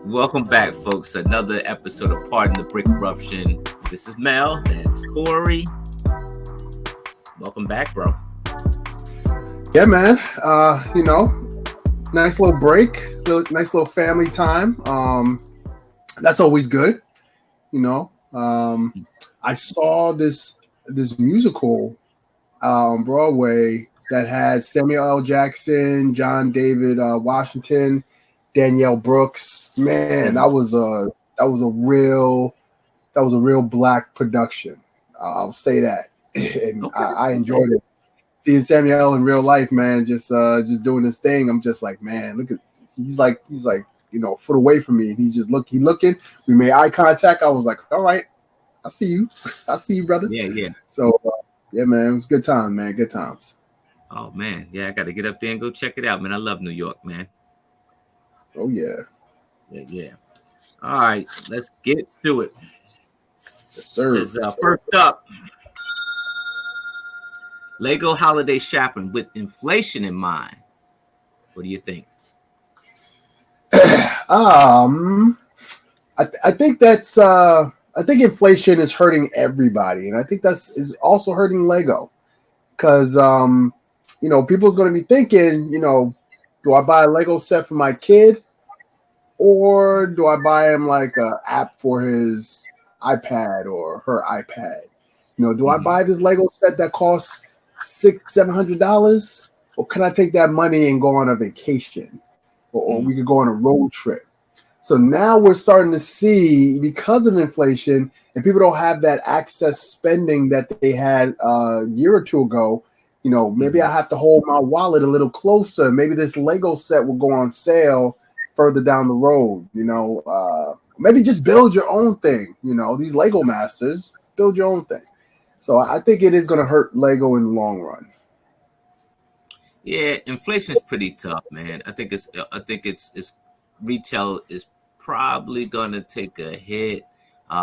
Welcome back, folks. Another episode of Pardon the Brickruption. This is Mel. That's Corey. Welcome back, bro. Yeah, man. Nice little break, nice little family time. That's always good. I saw this musical on Broadway that had Samuel L. Jackson, John David Washington, Danielle Brooks. Man, that was a real Black production. I'll say that, and Okay. I enjoyed it. Seeing Samuel in real life, man, just doing this thing. I'm just like, man, look at he's like a foot away from me, and he's just looking. We made eye contact. I was like, all right, I see you, brother. Yeah. So yeah, man, it was good time, man. Good times. Oh man, yeah, I got to get up there and go check it out, man. I love New York, man. Oh yeah. Yeah. All right, let's get to it. Yes, sir. This is, first up, Lego holiday shopping with inflation in mind. What do you think? I think that's I think inflation is hurting everybody, and I think is also hurting Lego because people's going to be thinking, do I buy a Lego set for my kid, or do I buy him like an app for his iPad or her iPad? Do I buy this Lego set that costs $600-700, or can I take that money and go on a vacation, or we could go on a road trip? So now we're starting to see, because of inflation, and people don't have that excess spending that they had a year or two ago. Maybe I have to hold my wallet a little closer. Maybe this Lego set will go on sale further down the road. Maybe just build your own thing. These Lego masters, build your own thing. So I think it is going to hurt Lego in the long run. Yeah, inflation is pretty tough, man. I think it's retail is probably gonna take a hit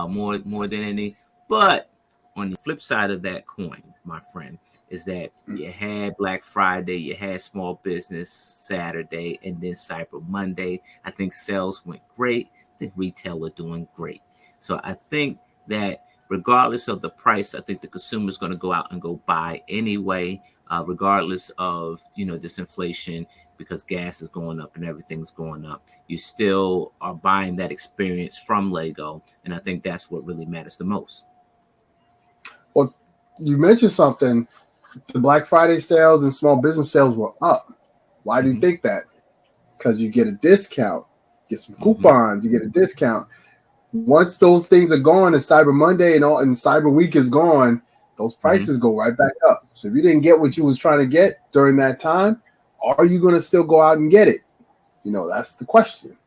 more than any. But on the flip side of that coin, my friend, is that you had Black Friday, you had Small Business Saturday, and then Cyber Monday. I think sales went great. The retail are doing great. So I think that regardless of the price, I think the consumer is going to go out and go buy anyway, regardless of this inflation, because gas is going up and everything's going up. You still are buying that experience from Lego, and I think that's what really matters the most. Well, you mentioned something. The Black Friday sales and small business sales were up. Why do you think that? Because you get a discount, get some coupons, you get a discount. Once those things are gone, and Cyber Monday and Cyber Week is gone, those prices go right back up. So if you didn't get what you was trying to get during that time, are you going to still go out and get it? That's the question.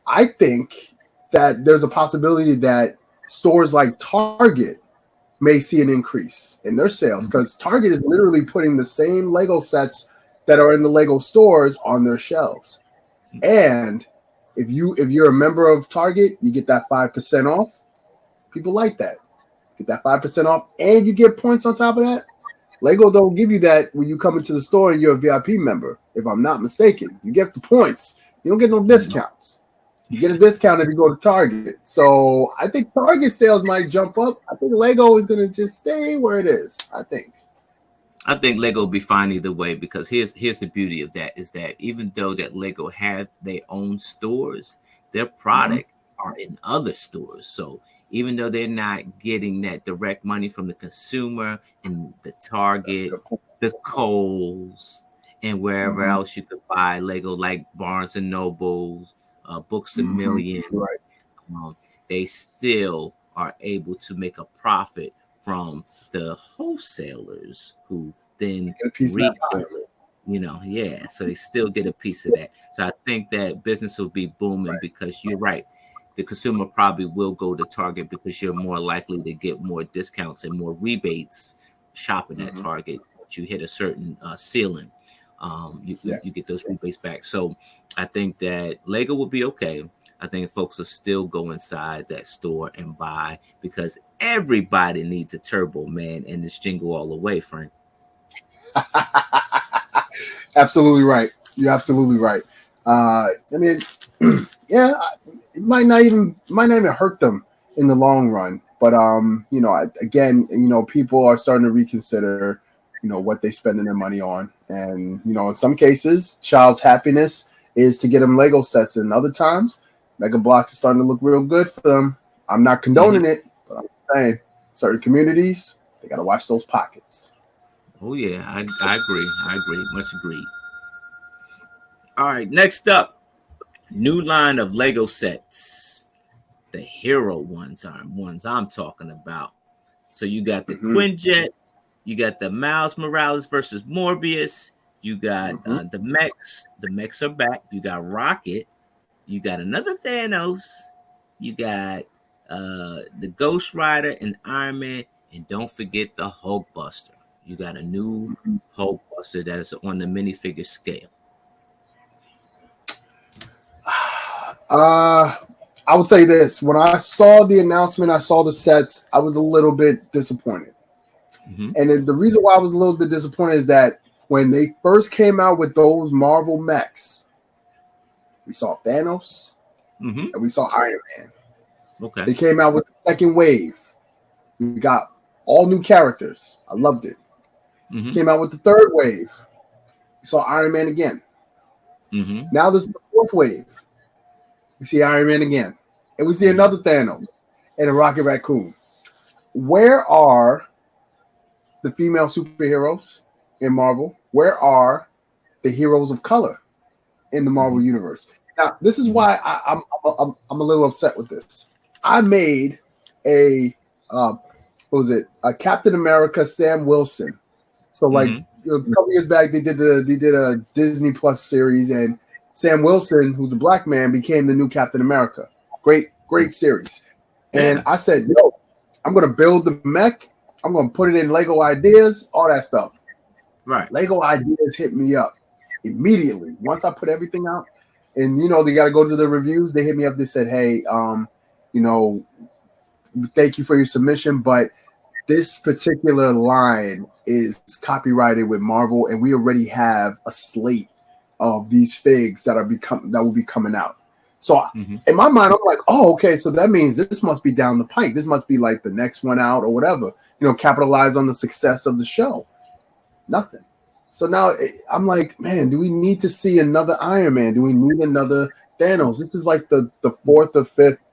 I think that there's a possibility that stores like Target may see an increase in their sales, because Target is literally putting the same Lego sets that are in the Lego stores on their shelves. And if you're a member of Target, you get that 5% off. People like that. Get that 5% off, and you get points on top of that. Lego don't give you that when you come into the store and you're a VIP member, if I'm not mistaken. You get the points. You don't get no discounts. You get a discount if you go to Target. So I think Target sales might jump up. I think Lego is going to just stay where it is, I think Lego will be fine either way, because here's the beauty of that, is that even though that Lego have their own stores, their product are in other stores. So even though they're not getting that direct money from the consumer in the Target, the Kohl's, and wherever else you could buy Lego, like Barnes and Nobles, Books A Million, they still are able to make a profit from the wholesalers who then retail it. So they still get a piece of that. So I think that business will be booming, because you're right. The consumer probably will go to Target because you're more likely to get more discounts and more rebates shopping at Target. Once you hit a certain ceiling, you get those rebates back. So I think that Lego will be okay. I think folks will still go inside that store and buy, because everybody needs a turbo, man, and it's jingle all the way, Frank. Absolutely right. You're absolutely right. I mean, yeah, it might not even hurt them in the long run. But again, people are starting to reconsider, what they spending their money on, and in some cases, child's happiness is to get them Lego sets, and other times, Mega Blocks are starting to look real good for them. I'm not condoning it, but I'm saying certain communities they got to watch those pockets. Oh yeah, I agree. I agree. Much agreed. All right, next up, new line of Lego sets. The hero ones are ones I'm talking about. So you got the Quinjet, you got the Miles Morales versus Morbius, you got the mechs. The mechs are back. You got Rocket, you got another Thanos, you got the Ghost Rider and Iron Man, and don't forget the Hulkbuster. You got a new Hulkbuster that is on the minifigure scale. I would say this: when I saw the announcement, I saw the sets, I was a little bit disappointed. And the reason why I was a little bit disappointed is that when they first came out with those Marvel mechs, we saw Thanos and we saw Iron Man. Okay. They came out with the second wave. We got all new characters. I loved it. Came out with the third wave. We saw Iron Man again. Now this is the fourth wave. We see Iron Man again. And we see another Thanos and a Rocket Raccoon. Where are the female superheroes in Marvel? Where are the heroes of color in the Marvel universe? Now, this is why I'm a little upset with this. I made a Captain America Sam Wilson. So like a couple years back, they did a Disney Plus series, and Sam Wilson, who's a black man, became the new Captain America. Great series. And I said, I'm gonna build the mech. I'm gonna put it in Lego Ideas, all that stuff. Right. Lego Ideas hit me up immediately once I put everything out. And they got to go to the reviews. They hit me up. They said, "Hey, thank you for your submission, but this particular line is copyrighted with Marvel, and we already have a slate of these figs that will be coming out." So in my mind, I'm like, "Oh, okay. So that means this must be down the pike. This must be like the next one out or whatever. Capitalize on the success of the show." Nothing. So now I'm like, man, do we need to see another Iron Man? Do we need another Thanos? This is like the fourth or fifth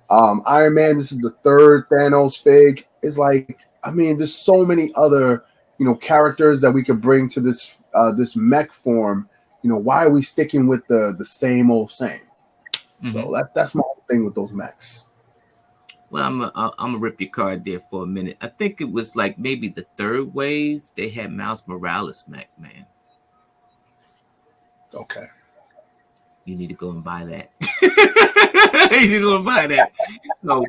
Iron Man. This is the third Thanos fig. It's like, I mean, there's so many other, characters that we could bring to this mech form. Why are we sticking with the same old same? So that's my whole thing with those mechs. Well, I'm gonna rip your card there for a minute. I think it was like maybe the third wave. They had Miles Morales mech, man. Okay. You need to go and buy that. You need to go and buy that. So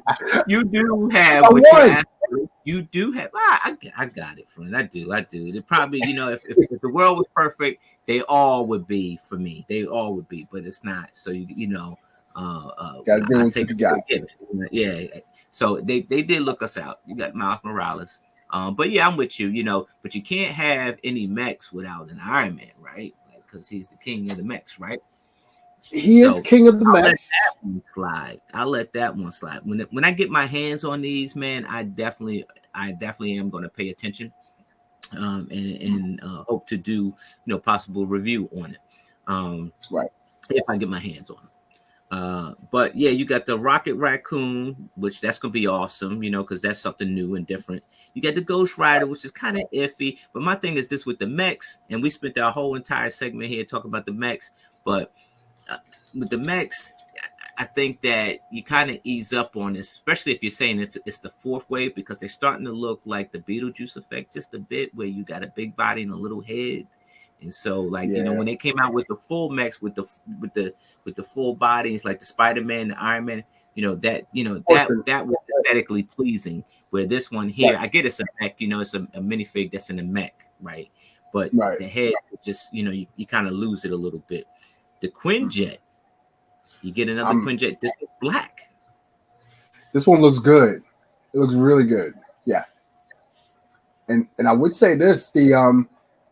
you do have what you asked for. You do have. I got it, friend. I do. It probably, if the world was perfect, they all would be for me. They all would be, but it's not. So I take it. Yeah. So they did look us out. You got Miles Morales. But yeah, I'm with you. But you can't have any mechs without an Iron Man, right? Because he's the king of the mechs, right? He is king of the mechs. I'll let that one slide. When I get my hands on these, man, I definitely am going to pay attention, and hope to do possible review on it. Right. If I get my hands on it. But yeah, you got the Rocket Raccoon, which that's gonna be awesome, because that's something new and different. You got the Ghost Rider, which is kind of iffy. But my thing is this with the mechs, and we spent our whole entire segment here talking about the mechs. But with the mechs, I think that you kind of ease up on this, especially if you're saying it's the fourth wave, because they're starting to look like the Beetlejuice effect just a bit, where you got a big body and a little head. And so, when they came out with the full mechs with the full bodies, like the Spider-Man, the Iron Man, that was aesthetically pleasing. Where this one here, I get it's a mech, it's a minifig that's in a mech, right? But the head just, you kind of lose it a little bit. The Quinjet, you get another Quinjet. This is black. This one looks good. It looks really good. Yeah. And I would say this, the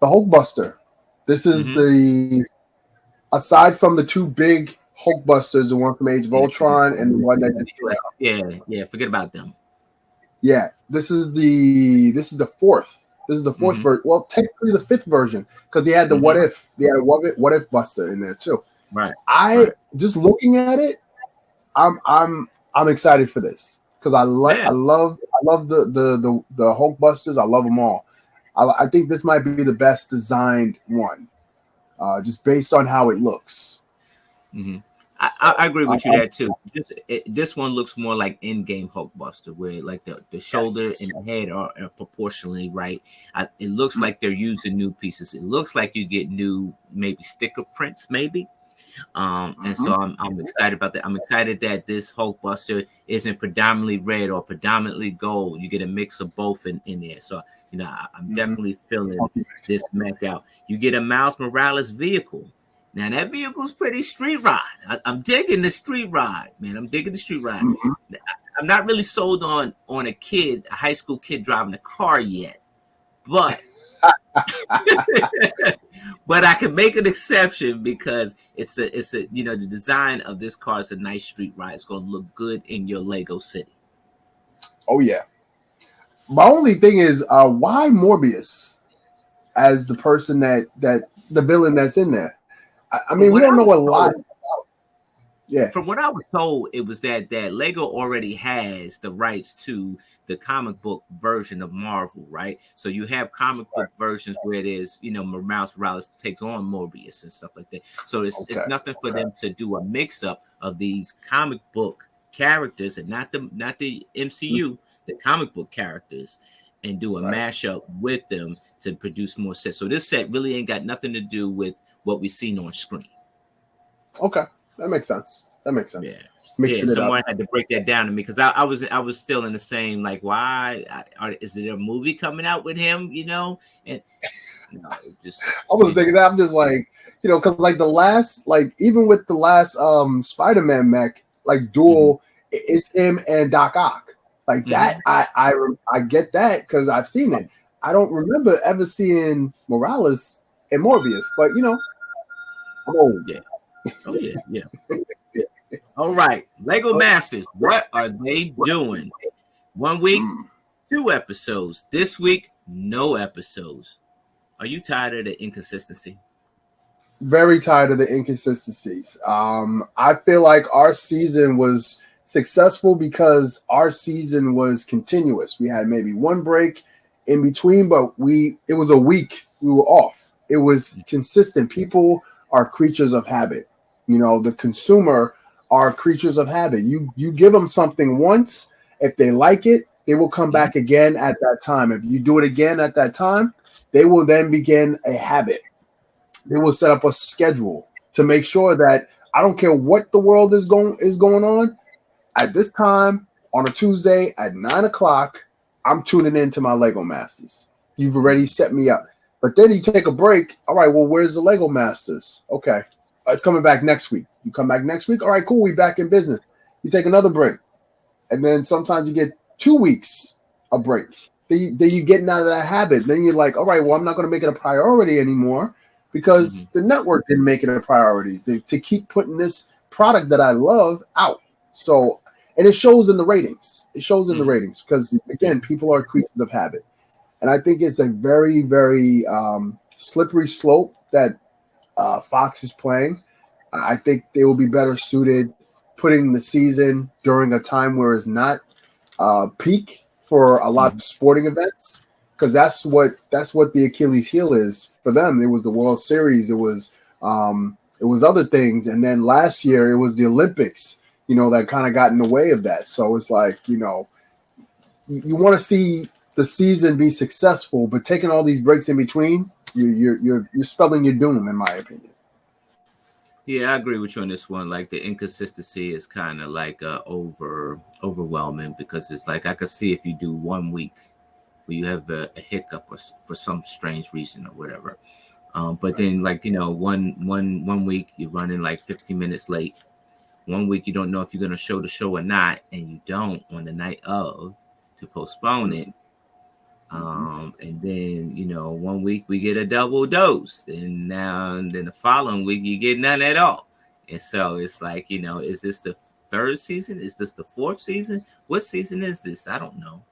Hulkbuster. This is the aside from the two big Hulkbusters, the one from Age of Ultron and the one that just came out. Yeah. Forget about them. Yeah, this is the fourth Mm-hmm. version. Well, technically the fifth version because he had the Mm-hmm. what if Buster in there too. Right. I Right. just looking at it, I'm excited for this because Yeah. I love the Hulkbusters. I love them all. I think this might be the best designed one, just based on how it looks. Mm-hmm. So I agree I, with you that too. This one looks more like in-game Hulkbuster, where like the shoulder yes, and the head are proportionally right. It looks mm, like they're using new pieces. It looks like you get new maybe sticker prints, maybe. And so mhm. I'm excited about that. I'm excited that this Hulkbuster isn't predominantly red or predominantly gold. You get a mix of both in there. So I'm Mhm. definitely feeling this match out. You get a Miles Morales vehicle. Now that vehicle's pretty street ride. I'm digging the street ride, man. I'm digging the street ride. Mhm. I'm not really sold on a high school kid driving a car yet, but but I can make an exception because it's a the design of this car is a nice street ride. It's going to look good in your Lego city. Oh yeah. My only thing is, why Morbius as the person that the villain that's in there? I From mean, we what don't I know was a lot. told, Yeah. from what I was told, it was that Lego already has the rights to the comic book version of Marvel, right? So you have comic book versions where it is, Miles Morales takes on Morbius and stuff like that. So it's Okay. nothing for them to do a mix up of these comic book characters and not the MCU, the comic book characters, and do a Right. mashup with them to produce more sets. So this set really ain't got nothing to do with what we've seen on screen. Okay. That makes sense. That makes sense. Yeah. Yeah, Mixing it up. someone had to break that down to me because I was still in the same like why is there a movie coming out with him and just I was thinking that I'm just like, because like the last, like even with the last Spider-Man mech, like mm-hmm, duel, it's him and Doc Ock. Like mm-hmm. that, I get that because I've seen it. I don't remember ever seeing Morales and Morbius, but I'm old. Yeah. Oh yeah. All right, Lego Masters, what are they doing? 1 week, Mm. 2 episodes. This week, no episodes. Are you tired of the inconsistency? Very tired of the inconsistencies. I feel like our season was successful because our season was continuous. We had maybe one break in between, but it was a week we were off. It was consistent. People are creatures of habit. The consumer are creatures of habit. You give them something once, if they like it, they will come Mm-hmm. back again at that time. If you do it again at that time, they will then begin a habit. They will set up a schedule to make sure that I don't care what the world is going on at this time on a Tuesday at 9 o'clock. I'm tuning into my Lego Masters. You've already set me up, but then you take a break. All right, well, where's the Lego Masters? Okay, it's coming back next week. You come back next week. All right, cool. We back in business. You take another break, and then sometimes you get 2 weeks a break. Then you getting out of that habit. Then you're like, all right, well, I'm not going to make it a priority anymore Mm-hmm. because the network didn't make it a priority to keep putting this product that I love out. So, and it shows in the ratings. It shows in the Mm-hmm. ratings because Yeah. again, people are creatures of habit, and I think it's a very, very slippery slope that Fox is playing. I think they will be better suited putting the season during a time where it's not peak for a lot Mm-hmm. of sporting events because that's what the Achilles heel is for them. It was the World Series. It was other things, and then last year it was the Olympics. That kind of got in the way of that. So it's like you want to see the season be successful, but taking all these breaks in between, you're spelling your doom, in my opinion. Yeah, I agree with you on this one. Like the inconsistency is kind of like overwhelming because it's like I could see if you do 1 week where you have a hiccup for some strange reason or whatever. But Right. then like one week you're running like 15 minutes late. 1 week you don't know if you're gonna show the show or not, and you don't on the night of to postpone it. And then, one week we get a double dose, and then the following week you get none at all. And so it's like, is this the third season? Is this the fourth season? What season is this? I don't know.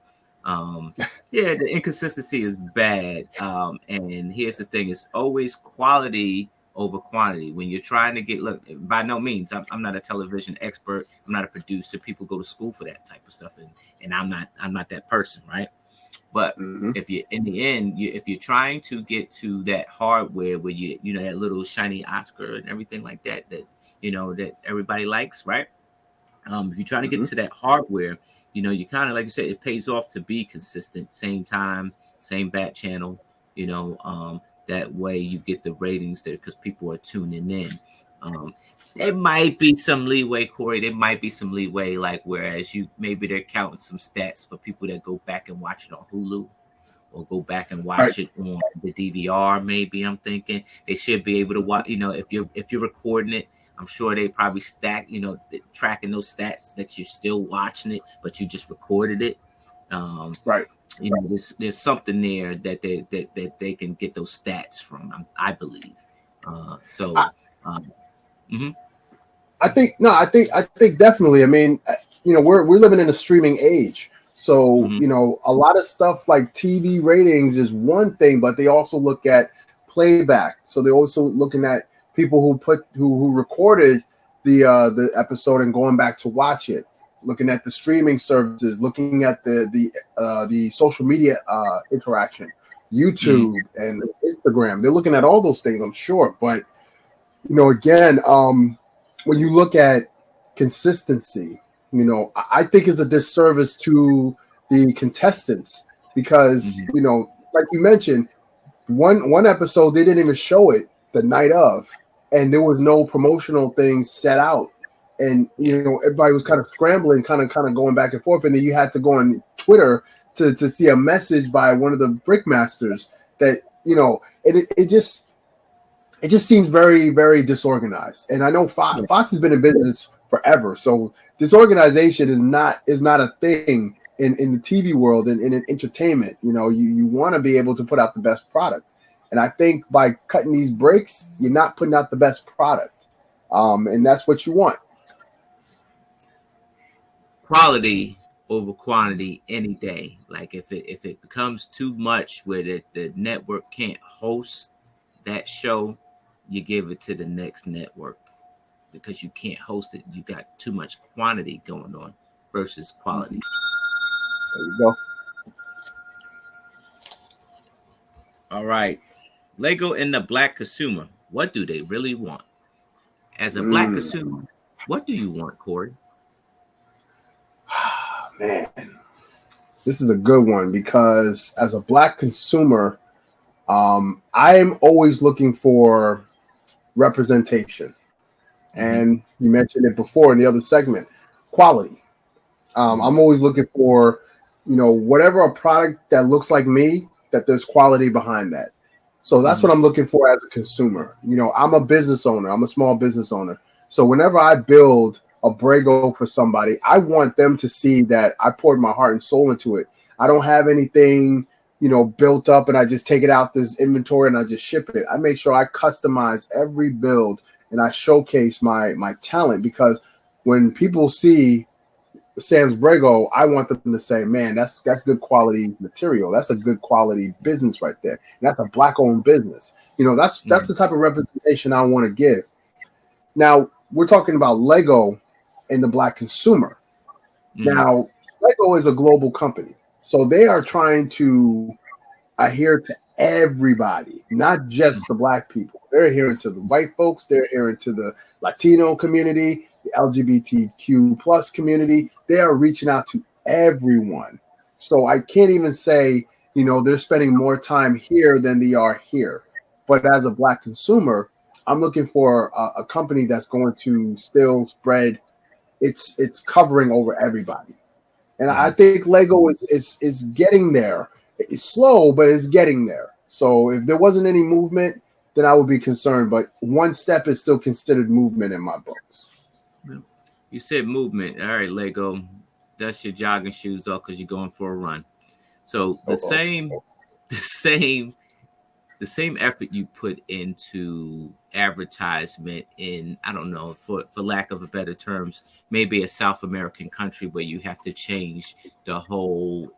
Yeah, the inconsistency is bad. And here's the thing: it's always quality over quantity. When you're trying to look, by no means, I'm not a television expert. I'm not a producer. People go to school for that type of stuff, and I'm not that person, right? But if you, in the end, if you're trying to get to that hardware where that little shiny Oscar and everything like that, that everybody likes, right? If you're trying to get to that hardware, you kind of, like I said, it pays off to be consistent, same time, same bat channel, that way you get the ratings there because people are tuning in. There might be some leeway, Corey. There might be some leeway, like whereas maybe they're counting some stats for people that go back and watch it on Hulu or go back and watch it on the DVR. Maybe I'm thinking they should be able to watch. If you're recording it, I'm sure they probably stack, tracking those stats that you're still watching it, but you just recorded it. There's something there that they can get those stats from. I believe. I think definitely. I mean, we're living in a streaming age, so a lot of stuff like TV ratings is one thing, but they also look at playback. So they're also looking at people who recorded the episode and going back to watch it, looking at the streaming services, looking at the social media interaction, YouTube and Instagram. They're looking at all those things, I'm sure, but again, when you look at consistency, I think it's a disservice to the contestants because, like you mentioned, one episode, they didn't even show it the night of, and there was no promotional thing set out. And, everybody was kind of scrambling, kind of going back and forth. And then you had to go on Twitter to see a message by one of the Brickmasters that, it just seems very, very disorganized. And I know Fox has been in business forever, so disorganization is not a thing in the TV world and in entertainment. You want to be able to put out the best product, and I think by cutting these breaks, you're not putting out the best product, and that's what you want. Quality over quantity any day. Like if it becomes too much where the network can't host that show, you give it to the next network because you can't host it. You got too much quantity going on versus quality. There you go. All right. Lego and the Black consumer. What do they really want? As a Black consumer, what do you want, Corey? Man, this is a good one because as a Black consumer, I'm always looking for representation. And you mentioned it before in the other segment, quality. I'm always looking for, whatever a product that looks like me, that there's quality behind that. So that's what I'm looking for as a consumer. I'm a business owner. I'm a small business owner. So whenever I build a Brago for somebody, I want them to see that I poured my heart and soul into it. I don't have anything, built up and I just take it out this inventory and I just ship it. I make sure I customize every build and I showcase my talent, because when people see Sam's Brago, I want them to say, man, that's good quality material. That's a good quality business right there. And that's a Black owned business. That's the type of representation I want to give. Now, we're talking about Lego and the Black consumer. Now, Lego is a global company, so they are trying to adhere to everybody, not just the Black people. They're adhering to the white folks. They're adhering to the Latino community, the LGBTQ plus community. They are reaching out to everyone. So I can't even say, they're spending more time here than they are here. But as a Black consumer, I'm looking for a company that's going to still spread its covering over everybody. And I think Lego is getting there. It's slow, but it's getting there. So if there wasn't any movement, then I would be concerned. But one step is still considered movement in my books. You said movement. All right, Lego, dust your jogging shoes off because you're going for a run. So Oh, oh, oh. the same the same effort you put into advertisement in, I don't know, for lack of a better terms, maybe a South American country where you have to change the whole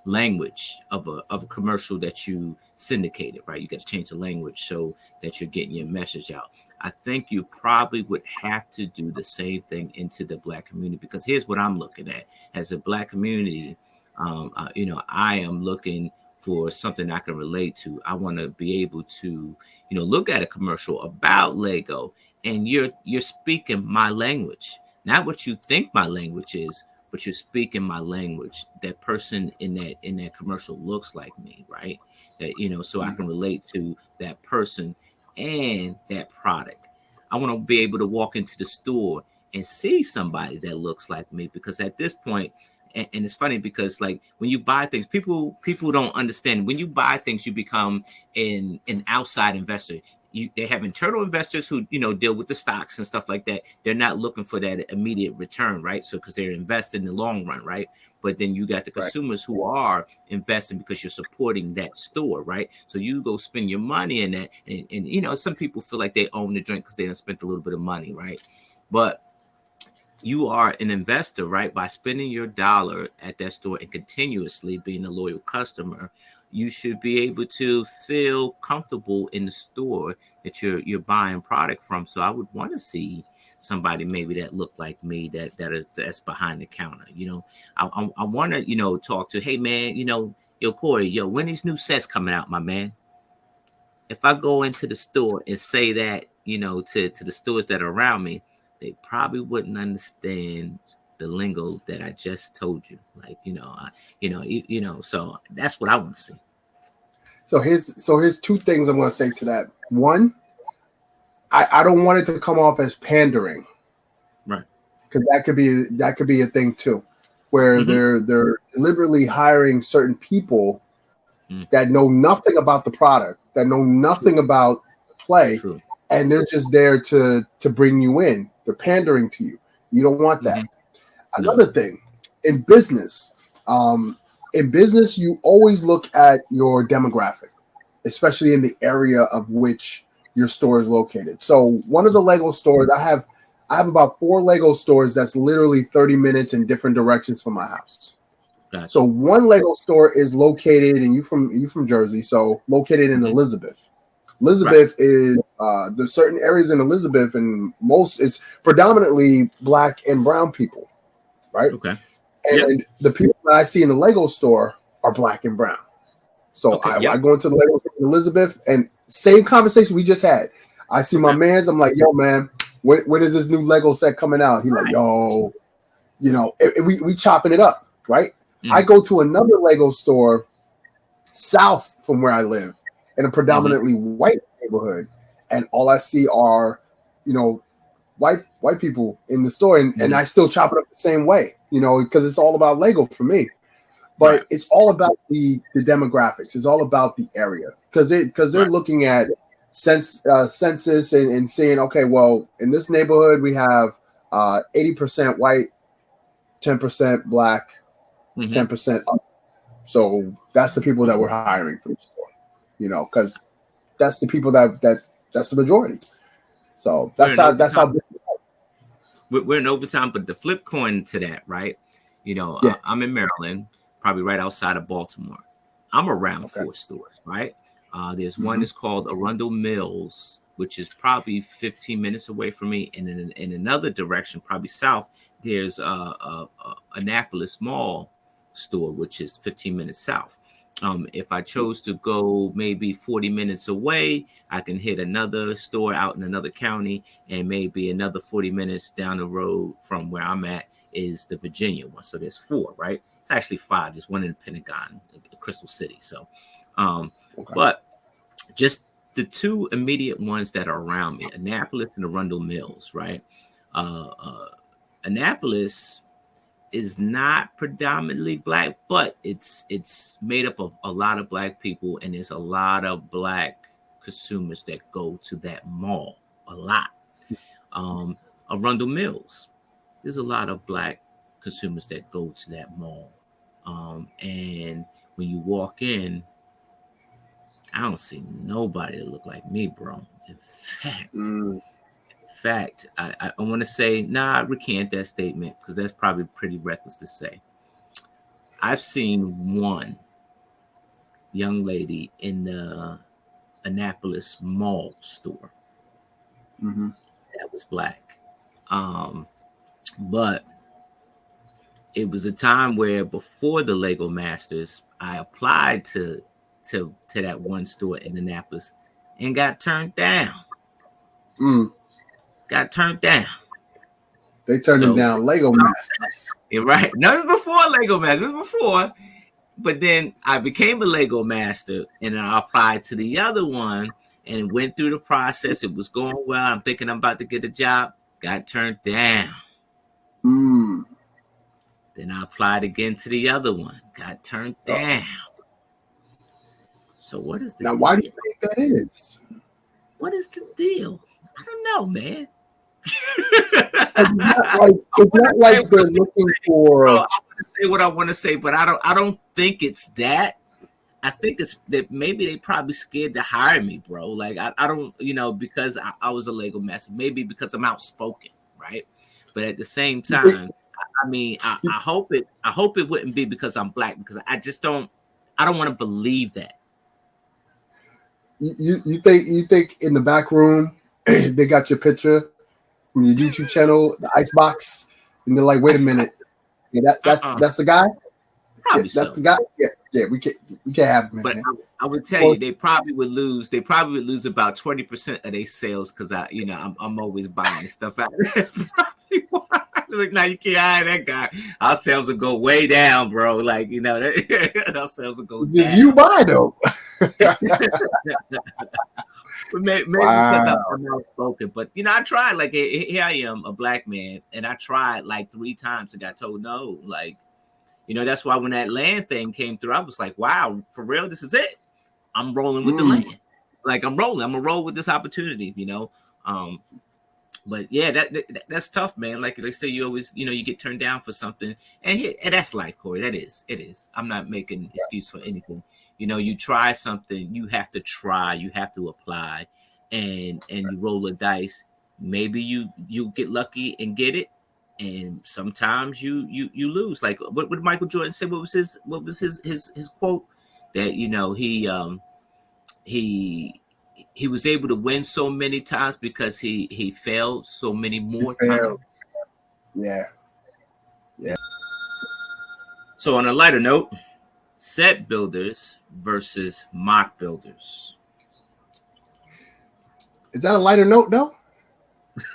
language of a commercial that you syndicated, right? You got to change the language so that you're getting your message out. I think you probably would have to do the same thing into the Black community, because here's what I'm looking at as a Black community. I am looking for something I can relate to. I want to be able to, look at a commercial about Lego, and you're speaking my language, not what you think my language is, but you're speaking my language. That person in that commercial looks like me, right? That so I can relate to that person and that product. I want to be able to walk into the store and see somebody that looks like me, because at this point, and it's funny because like when you buy things, people don't understand. When you buy things, you become an outside investor. They have internal investors who deal with the stocks and stuff like that. They're not looking for that immediate return, right? So because they're invested in the long run, right? But then you got the Right. consumers who are investing because you're supporting that store, right? So you go spend your money in that, and some people feel like they own the drink because they done spent a little bit of money, right? But you are an investor, right? By spending your dollar at that store and continuously being a loyal customer, you should be able to feel comfortable in the store that you're buying product from. So I would want to see somebody maybe that look like me, that's behind the counter. I want to talk to, hey man, yo Corey, yo, when these new sets coming out, my man? If I go into the store and say that, to the stores that are around me, they probably wouldn't understand the lingo that I just told you. Like, so that's what I want to see. So here's two things I'm going to say to that. One, I don't want it to come off as pandering, Right. because that could be a thing too, where they're deliberately hiring certain people that know nothing about the product, that know nothing about play, True. and they're just there to bring you in. They're pandering to you. You don't want that. No. Another thing, in business, you always look at your demographic, especially in the area of which your store is located. So one of the Lego stores, I have about 4 Lego stores that's literally 30 minutes in different directions from my house. Gotcha. So one Lego store is located, and you from Jersey, so located in Elizabeth. Elizabeth is there's certain areas in Elizabeth, and most is predominantly Black and brown people, right? Okay. And the people that I see in the Lego store are Black and brown. So I go into the Lego store in Elizabeth, and same conversation we just had. I see my man's. I'm like, yo, man, when is this new Lego set coming out? He's like, yo, we chopping it up, right? I go to another Lego store south from where I live in a predominantly white neighborhood, and all I see are, white people in the store, and I still chop it up the same way, because it's all about Lego for me. But it's all about the demographics. It's all about the area, because they're looking at census and saying, okay, well, in this neighborhood we have 80% white, 10% Black, 10% up. So that's the people that we're hiring for the store, because that's the people that's the majority. So that's how we're in overtime. But the flip coin to that, right? I'm in Maryland, probably right outside of Baltimore. I'm around 4 stores, right? There's one that's called Arundel Mills, which is probably 15 minutes away from me, and in another direction, probably south, there's a Annapolis Mall store, which is 15 minutes south. If I chose to go maybe 40 minutes away, I can hit another store out in another county, and maybe another 40 minutes down the road from where I'm at is the Virginia one. So there's 4, right? It's actually 5. There's one in the Pentagon, Crystal City. So, but just the 2 immediate ones that are around me, Annapolis and Arundel Mills, right? Annapolis is not predominantly Black, but it's made up of a lot of Black people, and there's a lot of Black consumers that go to that mall a lot. Arundel Mills, there's a lot of Black consumers that go to that mall And when you walk in, I don't see nobody that look like me, bro. In fact, I want to say, nah, I recant that statement because that's probably pretty reckless to say. I've seen one young lady in the Annapolis Mall store that was black. But it was a time where before the Lego Masters, I applied to that one store in Annapolis and got turned down. Got turned down. They turned it down. Lego Masters. You're right. No, it was before Lego Masters. It was before. But then I became a Lego Master and I applied to the other one and went through the process. It was going well. I'm thinking I'm about to get a job. Got turned down. Then I applied again to the other one. Got turned down. So what is the now? deal? Why do you think that is? What is the deal? I don't know, man. It's not like they're looking for. Bro, I want to say what I want to say, but I don't think it's that. I think it's that maybe they probably scared to hire me, bro. Like I don't, because I was a Lego master. Maybe because I'm outspoken, right? But at the same time, I mean, I hope it wouldn't be because I'm black, because I don't want to believe that. You think in the back room they got your picture from your YouTube channel, the icebox, and they're like, wait a minute, yeah, that's the guy. Probably that's the guy. Yeah, we can't have him. But I would tell you, they probably would lose. They probably would lose about 20% of their sales because I'm always buying stuff out. That's probably why. Like, now you can't hire that guy. Our sales will go way down, bro. Like, our sales will go down. You buy them. Maybe because I'm outspoken, but I tried. Like, here I am, a black man, and I tried like 3 times and got told no. Like, that's why when that land thing came through, I was like, wow, for real, this is it. I'm rolling with the land. Like, I'm gonna roll with this opportunity, But yeah, that's tough, man. Like they say, you always, you get turned down for something, and that's life, Corey. It is. I'm not making an excuse for anything. You try something, you have to try, you have to apply, and you roll the dice. Maybe you get lucky and get it, and sometimes you lose. Like what did Michael Jordan say? What was his quote? That he was able to win so many times because he failed so many more times. Yeah. So on a lighter note, set builders versus mock builders. Is that a lighter note, though?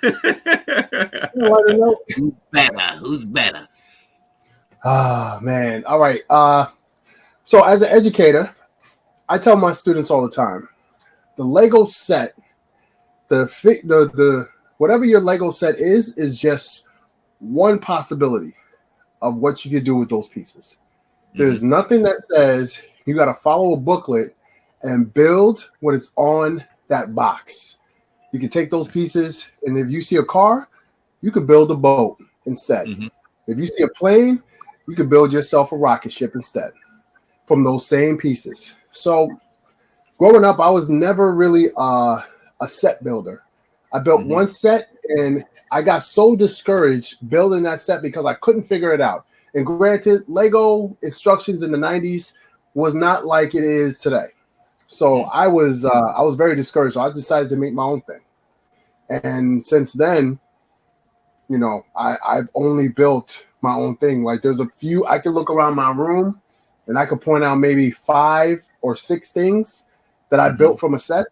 Lighter note? Who's better? Man. All right. So as an educator, I tell my students all the time, the Lego set, the whatever your Lego set is just one possibility of what you can do with those pieces. There's nothing that says you got to follow a booklet and build what is on that box. You can take those pieces, and if you see a car, you can build a boat instead. If you see a plane, you can build yourself a rocket ship instead from those same pieces. So growing up, I was never really a set builder. I built one set, and I got so discouraged building that set because I couldn't figure it out. And granted, Lego instructions in the 90s was not like it is today. So I was very discouraged. So I decided to make my own thing. And since then, I've only built my own thing. Like there's a few, I can look around my room and I could point out maybe 5 or 6 things that I built from a set.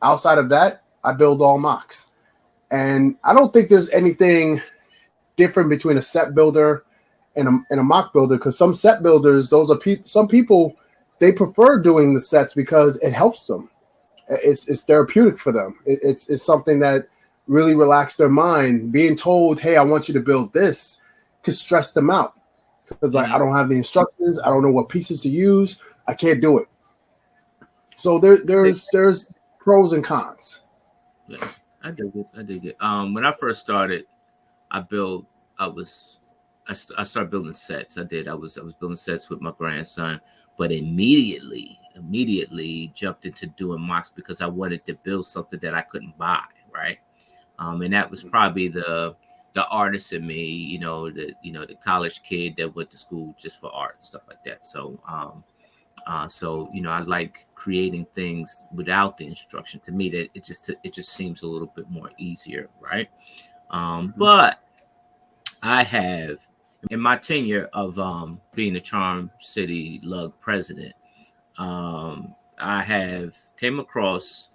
Outside of that, I build all mocks. And I don't think there's anything different between a set builder and a mock builder, because some set builders, some people, they prefer doing the sets because it helps them. It's therapeutic for them. It's something that really relaxes their mind. Being told, hey, I want you to build this, could stress them out. Because I don't have the instructions. I don't know what pieces to use. I can't do it. So there's pros and cons. Yeah, I dig it. When I first started, I was I started building sets. I was building sets with my grandson, but immediately jumped into doing mocks because I wanted to build something that I couldn't buy, right? And that was probably the artist in me, the college kid that went to school just for art and stuff like that. So I like creating things without the instruction. To me, that it just seems a little bit more easier, right? But I have, in my tenure of being a Charm City Lug president, I have came across,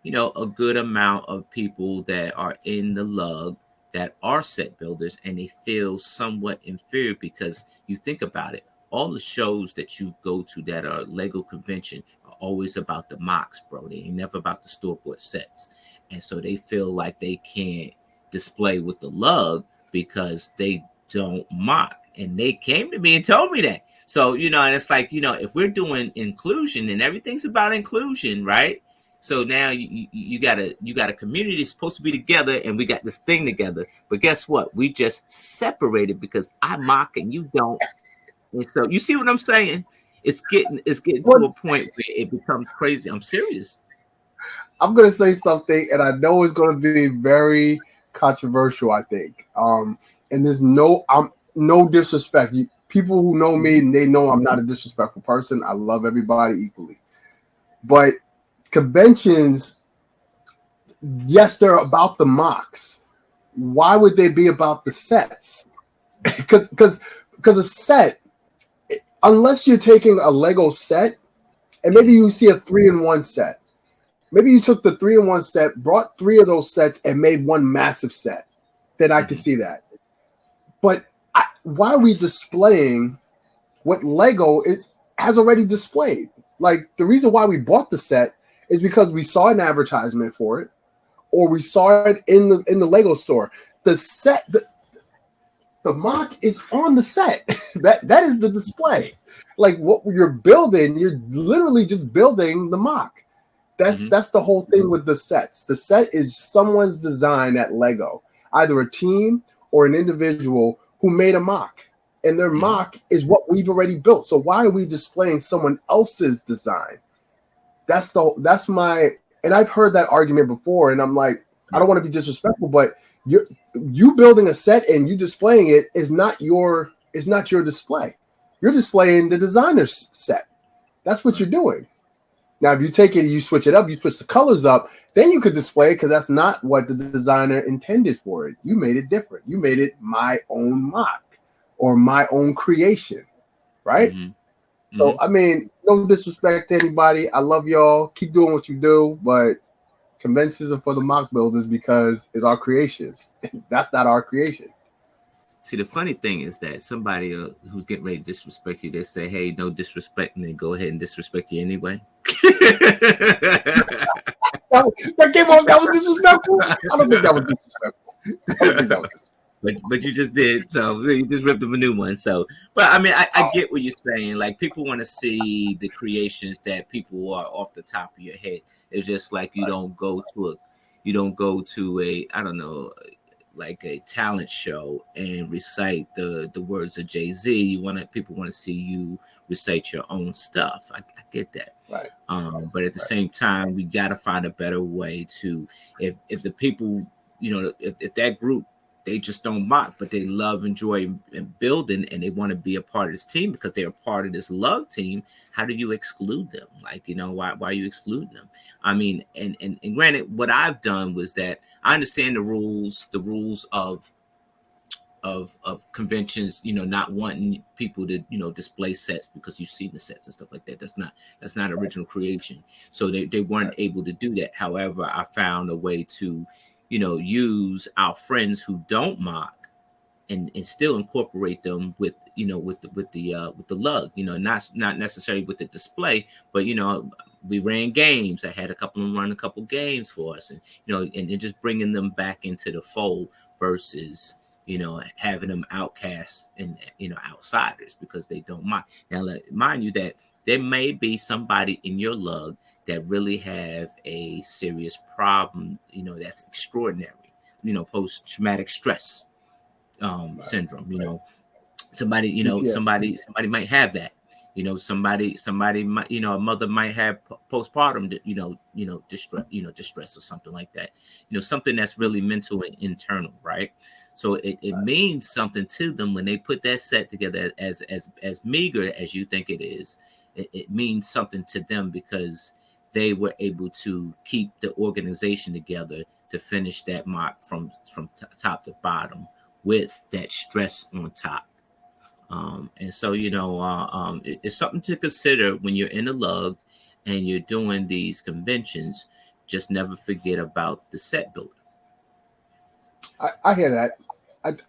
a good amount of people that are in the lug that are set builders, and they feel somewhat inferior because you think about it. All the shows that you go to that are Lego convention are always about the mocks, bro. They ain't never about the store bought sets. And so they feel like they can't display with the lug because they don't mock. And they came to me and told me that. So, and it's like, if we're doing inclusion and everything's about inclusion, right? So now you got a community that's supposed to be together, and we got this thing together. But guess what? We just separated because I mock and you don't. And so you see what I'm saying? It's getting to a point where it becomes crazy. I'm serious. I'm gonna say something, and I know it's gonna be very controversial. I think, and there's no disrespect. People who know me, they know I'm not a disrespectful person. I love everybody equally, but conventions, yes, they're about the mocks. Why would they be about the sets? Because a set, unless you're taking a Lego set, and maybe you see a 3-in-1 set. Maybe you took the 3-in-1 set, brought 3 of those sets, and made one massive set. Then I could see that. But why are we displaying what Lego has already displayed? Like, the reason why we bought the set is because we saw an advertisement for it, or we saw it in the Lego store. The set, the mock is on the set. that is the display. Like, what you're building, you're literally just building the mock. That's the whole thing with the sets. The set is someone's design at Lego, either a team or an individual who made a mock, and their mock is what we've already built. So why are we displaying someone else's design? That's my, and I've heard that argument before, and I'm like, I don't want to be disrespectful, but you building a set and you displaying it is not your display. You're displaying the designer's set. That's what you're doing. Now, if you take it, you switch it up, you switch the colors up, then you could display it because that's not what the designer intended for it. You made it different. You made it my own mock or my own creation, right? So, I mean, no disrespect to anybody. I love y'all. Keep doing what you do, but conventions are for the mock builders because it's our creations. That's not our creation. See, the funny thing is that somebody who's getting ready to disrespect you, they say, "Hey, no disrespect," and then go ahead and disrespect you anyway. that came on. That was disrespectful. I don't think that was disrespectful. But you just did, so you just ripped up a new one. So, but I mean, I get what you're saying. Like, people want to see the creations that people are off the top of your head. It's just like you don't go to a I don't know, like a talent show and recite the words of Jay-Z. People want to see you recite your own stuff. I get that. Right. But at the same time, we got to find a better way to, if the people, if that group, they just don't mock, but they love, enjoy, and building, and they want to be a part of this team because they're a part of this love team. How do you exclude them? Like, why are you excluding them? I mean, and granted, what I've done was that I understand the rules of conventions, not wanting people to, display sets because you see the sets and stuff like that. That's not original creation. So they weren't able to do that. However, I found a way to, use our friends who don't mock and still incorporate them with the lug, not necessarily with the display, but we ran games. I had a couple of them run a couple games for us, and and just bringing them back into the fold versus having them outcasts and outsiders because they don't mock. Now, mind you that there may be somebody in your lug that really have a serious problem, that's extraordinary, post-traumatic stress syndrome, Somebody, Yeah. somebody might have that. Somebody might, a mother might have postpartum, distress or something like that. Something that's really mental and internal, right? So it means something to them when they put that set together, as meager as you think it is. It means something to them because they were able to keep the organization together to finish that mock from top to bottom with that stress on top. And so, it's something to consider when you're in a lug and you're doing these conventions. Just never forget about the set builder. I hear that.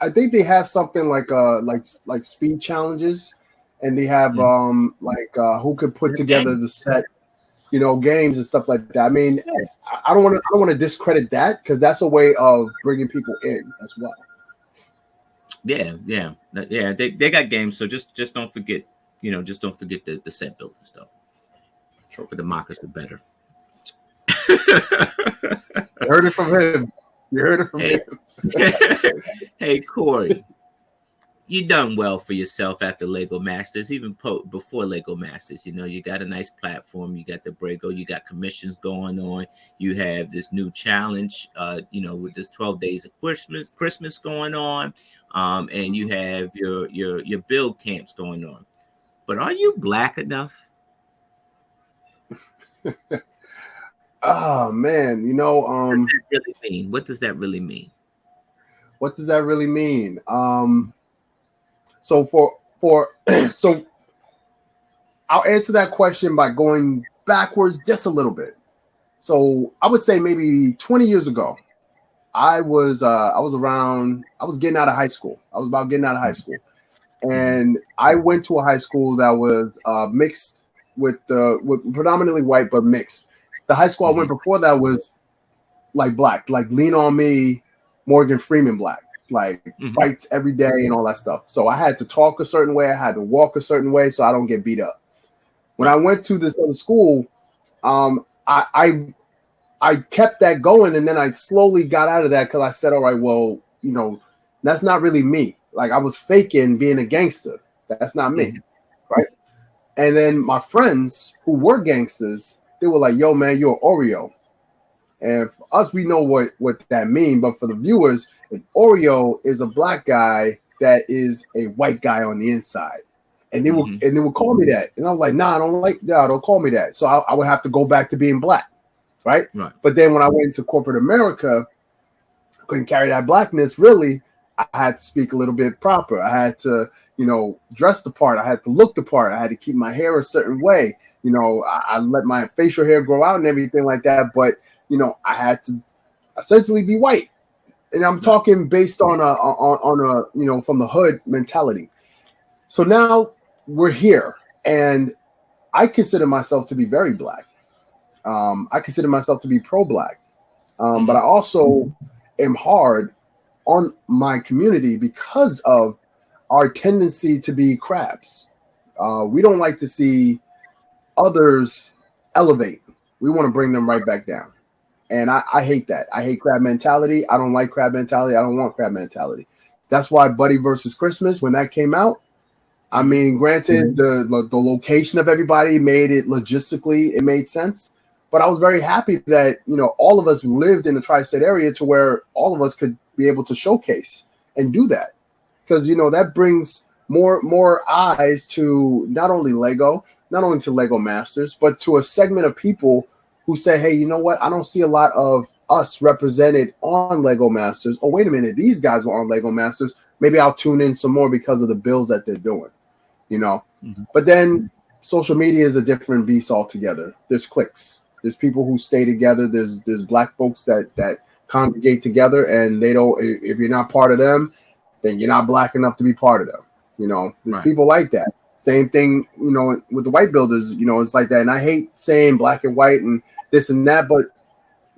I think they have something like speed challenges, and they have who could put together the set, games and stuff like that. I mean, I don't want to discredit that because that's a way of bringing people in as well. Yeah. They got games, so just don't forget, just don't forget the set builders though. True. But the mockers are better. You heard it from him. Hey, Corey, you done well for yourself after Lego Masters, even before Lego Masters. You got a nice platform. You got the Brago. You got commissions going on. You have this new challenge, with this 12 days of Christmas going on, and you have your build camps going on. But are you black enough? Oh man, What does that really mean? What does that really mean? So so I'll answer that question by going backwards just a little bit. So I would say maybe 20 years ago, I was getting out of high school. I was about getting out of high school, and I went to a high school that was mixed with predominantly white but mixed. The high school I went before that was like black, like Lean on Me, Morgan Freeman black, like fights every day and all that stuff. So I had to talk a certain way, I had to walk a certain way so I don't get beat up. When I went to this other school, I kept that going, and then I slowly got out of that because I said, all right, well, that's not really me. Like, I was faking being a gangster. That's not me, right? And then my friends who were gangsters, they were like, yo, man, you're Oreo. And for us, we know what that means. But for the viewers, an Oreo is a black guy that is a white guy on the inside. And they would call me that. And I was like, nah, don't call me that. So I would have to go back to being black. Right. But then when I went into corporate America, I couldn't carry that blackness. Really, I had to speak a little bit proper. I had to, dress the part. I had to look the part. I had to keep my hair a certain way. I let my facial hair grow out and everything like that. But, I had to essentially be white. And I'm talking based on a from the hood mentality. So now we're here, and I consider myself to be very black. I consider myself to be pro-black, but I also am hard on my community because of our tendency to be crabs. We don't like to see others elevate. We want to bring them right back down. And I hate that. I hate crab mentality. I don't like crab mentality. I don't want crab mentality. That's why Buddy versus Christmas, when that came out, I mean, granted, the location of everybody made it logistically, it made sense. But I was very happy that, all of us lived in the tri-state area to where all of us could be able to showcase and do that. Because, that brings more eyes to not only to Lego Masters, but to a segment of people who say, hey, you know what? I don't see a lot of us represented on Lego Masters. Oh, wait a minute. These guys were on Lego Masters. Maybe I'll tune in some more because of the builds that they're doing, But then social media is a different beast altogether. There's cliques. There's people who stay together. There's black folks that congregate together, and they don't. If you're not part of them, then you're not black enough to be part of them. There's people like that. Same thing, with the white builders. It's like that. And I hate saying black and white and this and that, but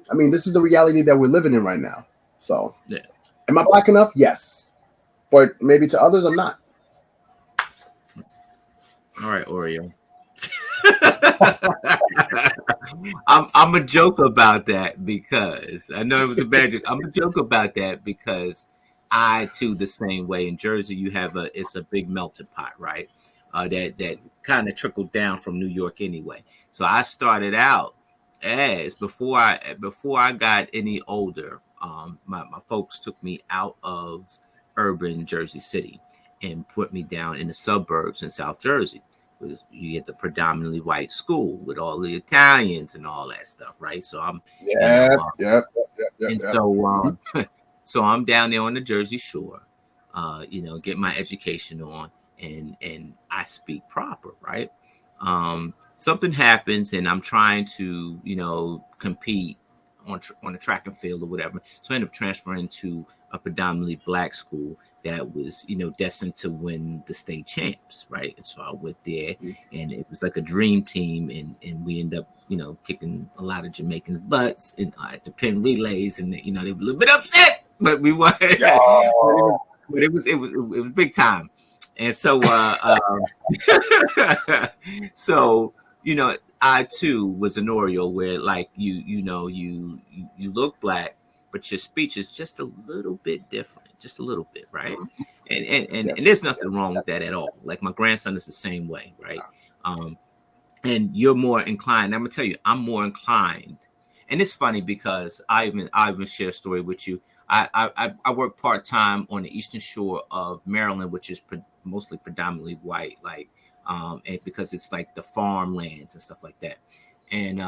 I mean, this is the reality that we're living in right now. So, am I black enough? Yes, but maybe to others, I'm not. All right, Oreo. I'm a joke about that because I know it was a bad joke. I'm a joke about that because I too the same way. In Jersey, you have it's a big melting pot, right? That kind of trickled down from New York anyway. So I started out as before I got any older. My folks took me out of urban Jersey City and put me down in the suburbs in South Jersey. You get the predominantly white school with all the Italians and all that stuff, right? So I'm, and Yep. so so I'm down there on the Jersey Shore, get my education on, and I speak proper, right? Something happens, and I'm trying to, compete on the track and field or whatever. So I end up transferring to a predominantly black school that was, destined to win the state champs, right? And so I went there, and it was like a dream team, and we end up, kicking a lot of Jamaicans' butts at the pin relays, and they were a little bit upset, but we won. But it was big time, and so so I too was an Oreo where like you look black, but your speech is just a little bit different, just a little bit, right? And there's nothing wrong with that at all. Like my grandson is the same way, right? And you're more inclined. I'm gonna tell you, I'm more inclined. And it's funny because I even share a story with you. I work part time on the eastern shore of Maryland, which is mostly predominantly white, like and because it's like the farmlands and stuff like that. And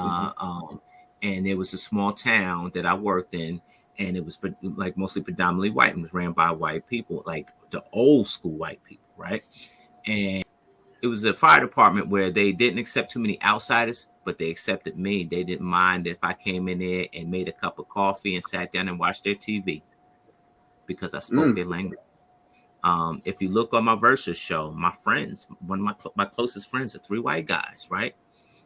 and there was a small town that I worked in, and it was like mostly predominantly white and was ran by white people, like the old school white people, right? And it was a fire department where they didn't accept too many outsiders, but they accepted me. They didn't mind if I came in there and made a cup of coffee and sat down and watched their TV because I spoke their language. If you look on my Versus show, my friends, one of my closest friends are 3 white guys, right?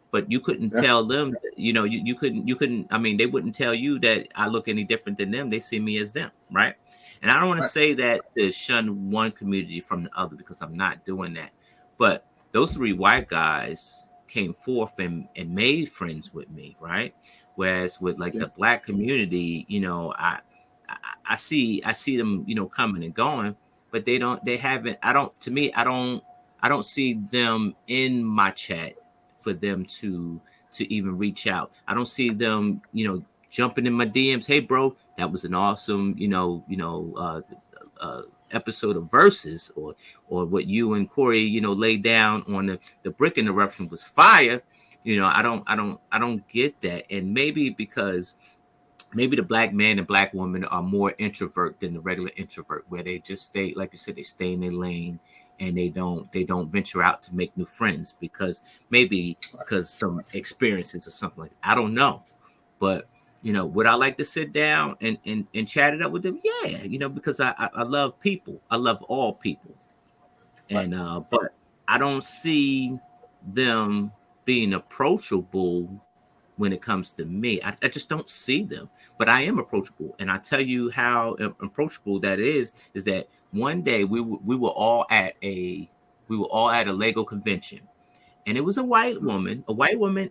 But you couldn't tell them, you couldn't, I mean, they wouldn't tell you that I look any different than them. They see me as them, right? And I don't want to say that to shun one community from the other because I'm not doing that. But those 3 white guys came forth and made friends with me, right? Whereas with like the black community, I see them, coming and going, but they haven't, I don't see them in my chat for them to even reach out. I don't see them, jumping in my DMs. Hey, bro, that was an awesome, episode of Versus, or what you and Corey, laid down on the brick interruption was fire. I don't get that, and maybe because maybe the black man and black woman are more introvert than the regular introvert, where they just stay, like you said, they stay in their lane and they don't venture out to make new friends because some experiences or something like that. I don't know, but would I like to sit down and chat it up with them? Yeah, because I love people. I love all people, and but I don't see them being approachable when it comes to me. I just don't see them, but I am approachable. And I tell you how approachable that is that one day we were all at a Lego convention, and it was a white woman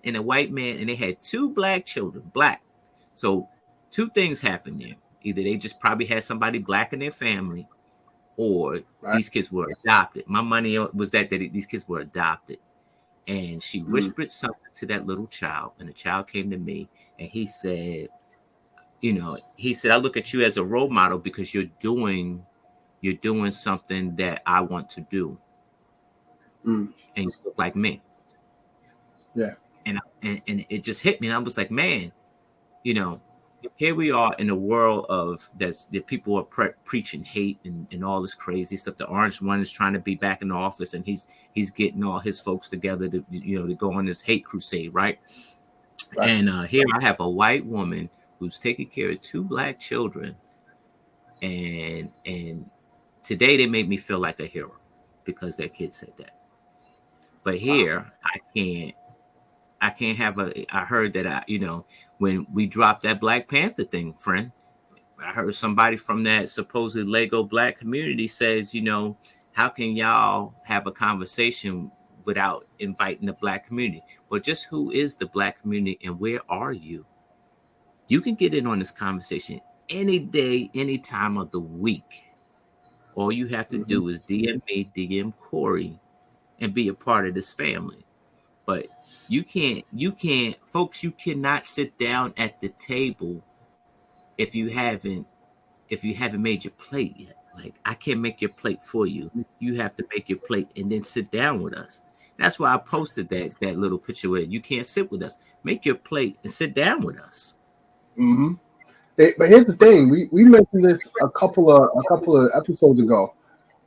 and a white man, and they had 2 black children, black. So 2 things happened there. Either they just probably had somebody black in their family, or these kids were adopted. My money was that these kids were adopted. And she whispered something to that little child, and the child came to me, and he said, I look at you as a role model because you're doing something that I want to do, and you look like me. Yeah. And it just hit me, and I was like, man, here we are in a world of that people are preaching hate and all this crazy stuff. The orange one is trying to be back in the office, and he's getting all his folks together to go on this hate crusade, right? And here I have a white woman who's taking care of 2 black children, and today they made me feel like a hero because that kid said that. But here I can't have I heard that when we dropped that Black Panther thing, friend, I heard somebody from that supposed Lego black community says, how can y'all have a conversation without inviting the black community? Well, just who is the black community and where are you? You can get in on this conversation any day, any time of the week. All you have to do is DM me, DM Corey, and be a part of this family. But folks, you cannot sit down at the table if you haven't made your plate yet. Like, I can't make your plate for you. You have to make your plate and then sit down with us. That's why I posted that little picture where you can't sit with us. Make your plate and sit down with us. Mm-hmm. But here's the thing: we mentioned this a couple of episodes ago,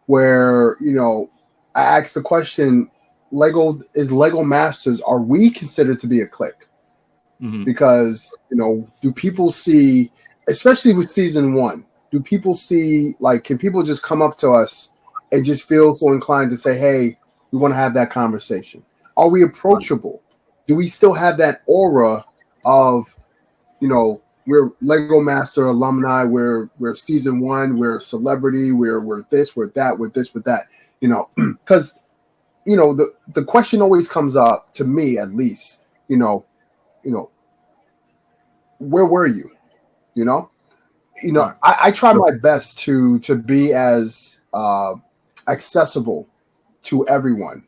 where I asked the question: Lego Masters, are we considered to be a clique? Mm-hmm. Because do people see, especially with season 1, do people see, like, can people just come up to us and just feel so inclined to say, hey, we want to have that conversation? Are we approachable? Do we still have that aura of, we're Lego Master alumni, we're season 1, we're celebrity, we're this, we're that, we're this, we're that, because the question always comes up to me, at least, where were you? I try my best to be as accessible to everyone.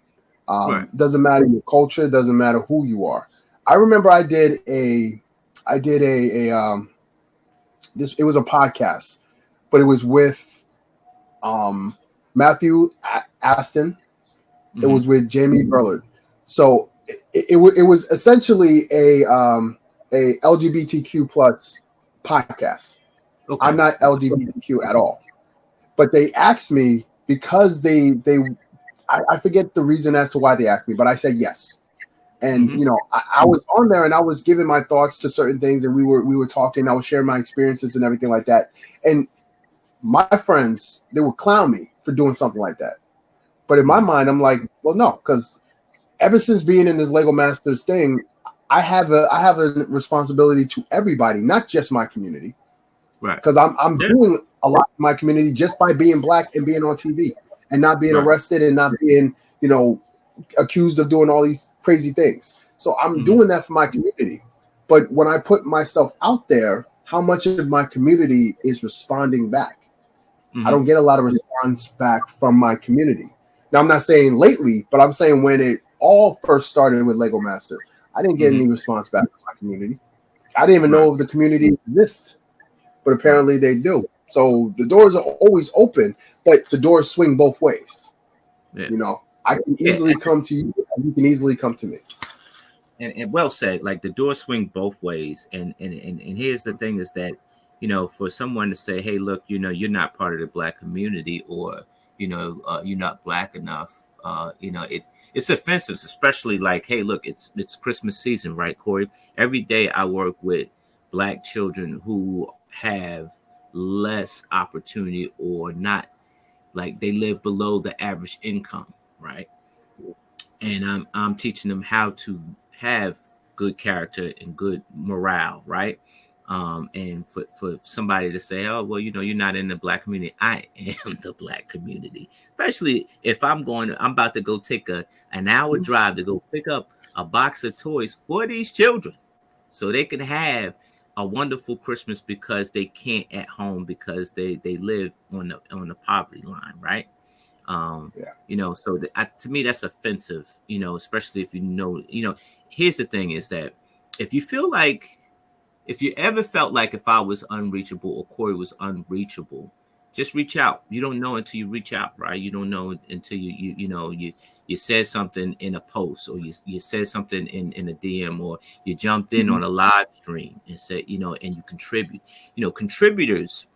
Doesn't matter your culture, doesn't matter who you are. I remember I did a it was a podcast, but it was with Matthew Aston. It was with Jamie Burlard. So it was essentially a LGBTQ plus podcast. Okay. I'm not LGBTQ at all, but they asked me because I forget the reason as to why they asked me, but I said yes. And I was on there and I was giving my thoughts to certain things, and we were talking. I was sharing my experiences and everything like that. And my friends, they would clown me for doing something like that. But in my mind, I'm like, well, no, because ever since being in this Lego Masters thing, I have a responsibility to everybody, not just my community. Right. Because I'm doing a lot in my community just by being Black and being on TV and not being arrested and not being, accused of doing all these crazy things. So I'm doing that for my community. But when I put myself out there, how much of my community is responding back? I don't get a lot of response back from my community. Now, I'm not saying lately, but I'm saying when it all first started with Lego Master, I didn't get any response back from my community. I didn't even know if the community exists, but apparently they do. So the doors are always open, but the doors swing both ways. Yeah. I can easily come to you, and you can easily come to me. And well said. Like, the doors swing both ways. And here's the thing: is that for someone to say, hey, look, you're not part of the Black community, or you're not Black enough, it's offensive, especially like, hey, look, it's Christmas season, right, Corey? Every day I work with Black children who have less opportunity, or not, like, they live below the average income, right? And I'm teaching them how to have good character and good morale, right? And for somebody to say, oh, well, you're not in the Black community. I am the Black community, especially if I'm about to go take an hour drive to go pick up a box of toys for these children so they can have a wonderful Christmas, because they can't at home because they live on the poverty line, right? So to me, that's offensive, especially if here's the thing: is that if you ever felt like if I was unreachable or Corey was unreachable, just reach out. You don't know until you reach out, right? You don't know until you said something in a post, or you said something in a DM, or you jumped in on a live stream and said, and you contribute. Contributors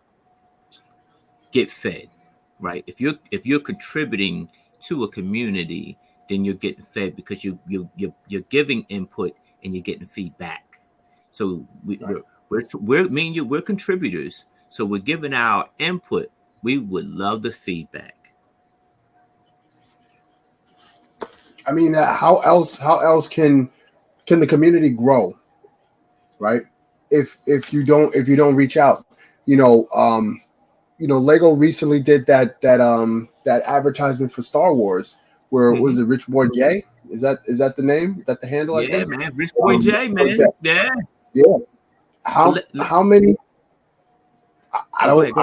get fed, right? If you're contributing to a community, then you're getting fed, because you're giving input and you're getting feedback. So we're contributors. So we're giving our input. We would love the feedback. I mean, how else can the community grow, right? If you don't reach out, Lego recently did that advertisement for Star Wars, where was it Rich Boy J? Is that the name? Is that the handle? Yeah, man, Rich Boy J, man. Yeah. How many? I don't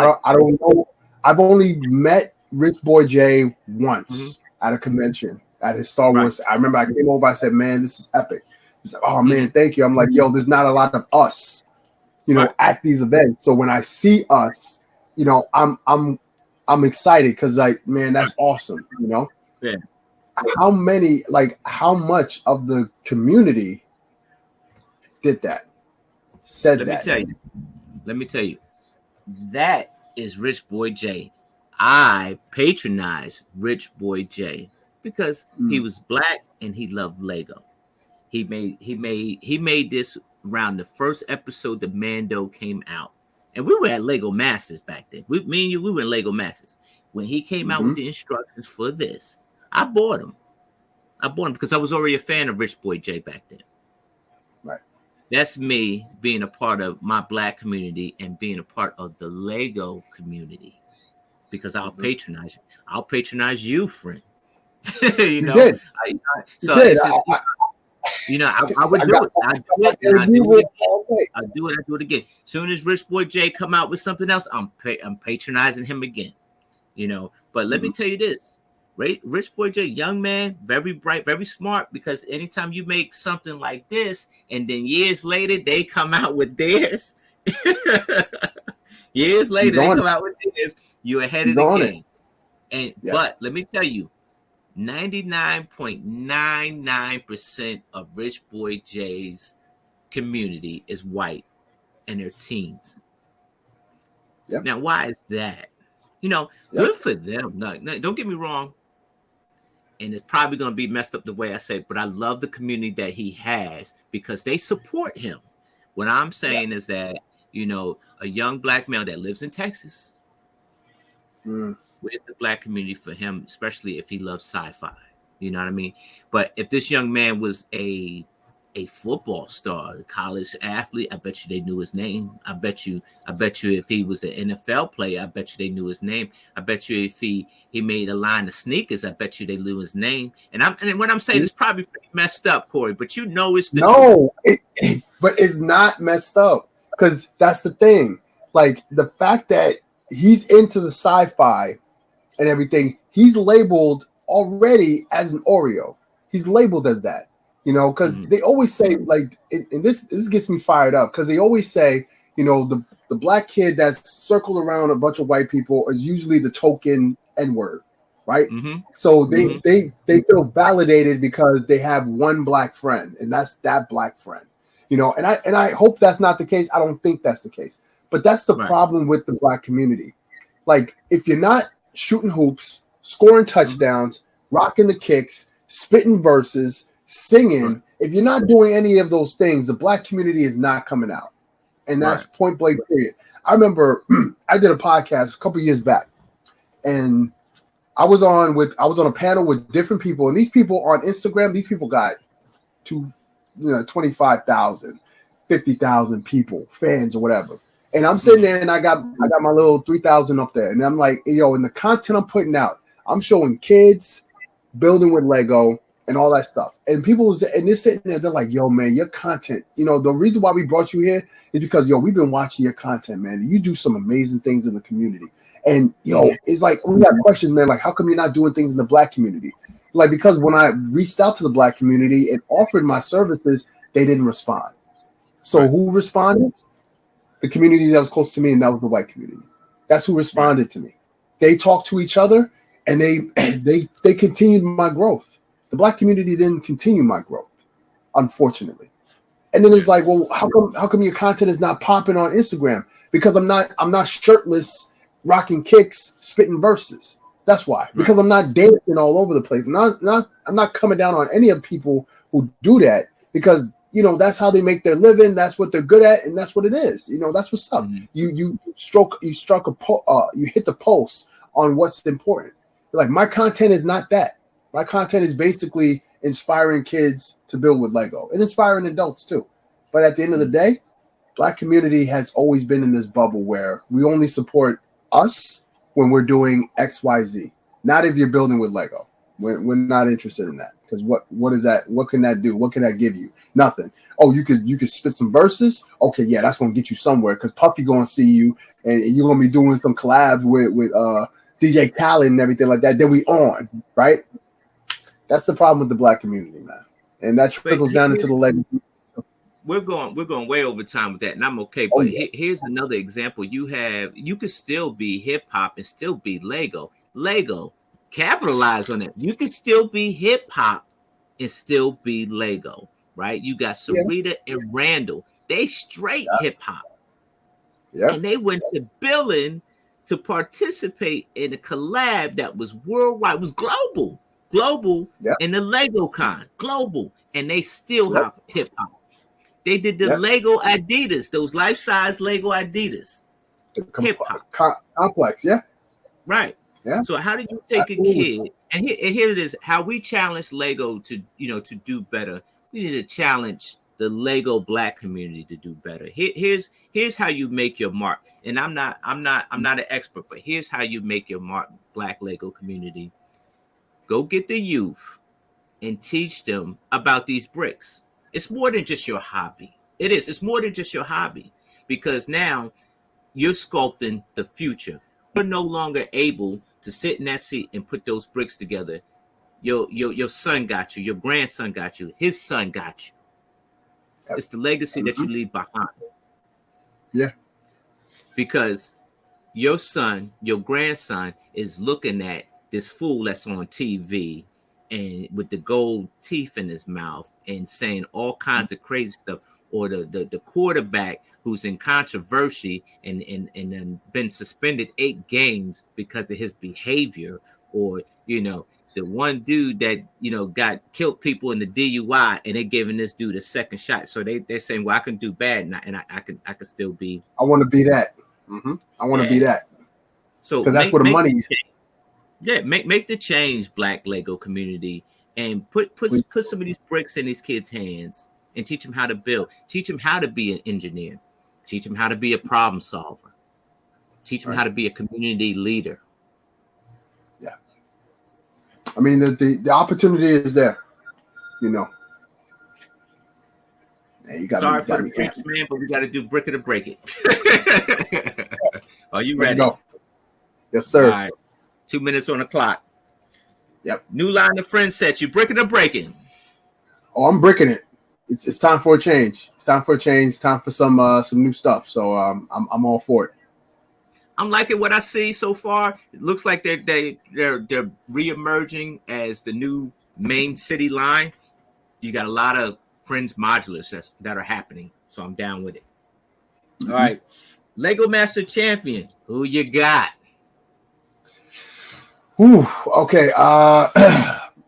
know. I've only met Rich Boy J once at a convention at his Star Wars. I remember I came over. I said, "Man, this is epic." He's like, "Oh man, thank you." I'm like, "Yo, there's not a lot of us, at these events. So when I see us, I'm excited because man, that's awesome. Yeah. How much of the community did that? Let me tell you. That is Rich Boy J. I patronize Rich Boy J because he was black and he loved Lego. He made this around the first episode that Mando came out. And we were at Lego Masters back then. Me and you, we were in Lego Masters. When he came out with the instructions for this, I bought him. Because I was already a fan of Rich Boy J back then. Right. That's me being a part of my black community and being a part of the Lego community. Because I'll patronize you. I'll patronize you, friend. I would do it. I do it again. As soon as Rich Boy J come out with something else, I'm patronizing him again. But let me tell you this. Rich Boy J, young man, very bright, very smart, because anytime you make something like this and then years later they come out with theirs, you're ahead of the game. But let me tell you, 99.99% of Rich Boy J's community is white and they're teens. Yep. Now, why is that? Good for them. No, don't get me wrong. And it's probably going to be messed up the way I say, but I love the community that he has because they support him. What I'm saying is that, a young black male that lives in Texas with the black community for him, especially if he loves sci-fi, you know what I mean? But if this young man was a football star, a college athlete, I bet you they knew his name. I bet you if he was an NFL player, I bet you they knew his name. I bet you if he made a line of sneakers, I bet you they knew his name. And what I'm saying is probably pretty messed up, Corey, but it's the truth. But it's not messed up because that's the thing. Like the fact that he's into the sci-fi and everything, he's labeled already as an Oreo. He's labeled as that. Because they always say, and this gets me fired up because they always say, the black kid that's circled around a bunch of white people is usually the token N-word, right? So they feel validated because they have one black friend, and that's that black friend, And I hope that's not the case. I don't think that's the case, but that's the problem with the black community. Like, if you're not shooting hoops, scoring touchdowns, rocking the kicks, spitting verses, singing, if you're not doing any of those things, the black community is not coming out. And that's point blank period. I remember I did a podcast a couple years back and I was on a panel with different people, and these people on Instagram, these people got 25,000, 50,000 people, fans or whatever. And I'm sitting there and I got my little 3,000 up there. And I'm like, in the content I'm putting out, I'm showing kids building with Lego and all that stuff. And they're sitting there, they're like, yo, man, your content, the reason why we brought you here is because, we've been watching your content, man. You do some amazing things in the community. And, it's like, we got questions, man, like, how come you're not doing things in the black community? Like, because when I reached out to the black community and offered my services, they didn't respond. So who responded? The community that was close to me, and that was the white community. That's who responded to me. They talked to each other, and they continued my growth. The black community didn't continue my growth, unfortunately. And then it's like, well, how come your content is not popping on Instagram? Because I'm not shirtless, rocking kicks, spitting verses. That's why. Because I'm not dancing all over the place. I'm not coming down on any of people who do that because that's how they make their living. That's what they're good at, and that's what it is. That's what's up. You hit the pulse on what's important. Like, my content is not that. My content is basically inspiring kids to build with Lego and inspiring adults too. But at the end of the day, black community has always been in this bubble where we only support us when we're doing X, Y, Z. Not if you're building with Lego. We're not interested in that because what is that? What can that do? What can that give you? Nothing. Oh, you could spit some verses. Okay, yeah, that's gonna get you somewhere because Puffy gonna see you and you're gonna be doing some collabs with DJ Khaled and everything like that. Then we on, right? That's the problem with the black community, man, and that trickles down into the legacy. We're going way over time with that, and I'm okay. But here's another example. You could still be hip hop and still be Lego. Lego, capitalize on it. You could still be hip hop and still be Lego, right? You got Sarita and Randall. They straight hip hop. Yeah. And they went to billing to participate in a collab that was worldwide, was global, in the Lego Con, global, and they still have hip hop. They did the Lego Adidas, those life-size Lego Adidas. Hip hop complex, yeah. Right. Yeah. So how do you take a kid and here it is? How we challenge Lego to do better. We need to challenge the Lego Black community to do better. Here's how you make your mark. And I'm not an expert, but here's how you make your mark, Black Lego community. Go get the youth and teach them about these bricks. It's more than just your hobby. It is. It's more than just your hobby because now you're sculpting the future. You're no longer able to sit in that seat and put those bricks together. Your son got you. Your grandson got you. His son got you. It's the legacy that you leave behind. Yeah. Because your son, your grandson is looking at this fool that's on TV and with the gold teeth in his mouth and saying all kinds of crazy stuff, or the quarterback who's in controversy and then been suspended 8 games because of his behavior, or the one dude that got killed people in the DUI and they're giving this dude a second shot. So they're saying, well, I can do bad and I can still be. I want to be that. Mm-hmm. I want to be that. So because that's where the money is. Yeah, make the change, Black Lego community, and put some of these bricks in these kids' hands and teach them how to build. Teach them how to be an engineer. Teach them how to be a problem solver. Teach them how to be a community leader. Yeah. I mean, the opportunity is there, Yeah, you got Sorry for the preach, man, but we got to do brick it or break it. Are you ready? Go. Yes, sir. All right. 2 minutes on the clock. Yep. New line of friends set. You bricking or breaking? Oh, I'm bricking it. It's time for a change. It's time for a change. It's time for some new stuff. So I'm all for it. I'm liking what I see so far. It looks like they're reemerging as the new main city line. You got a lot of friends modulars that are happening. So I'm down with it. Mm-hmm. All right. Lego Master Champion. Who you got? Ooh, okay.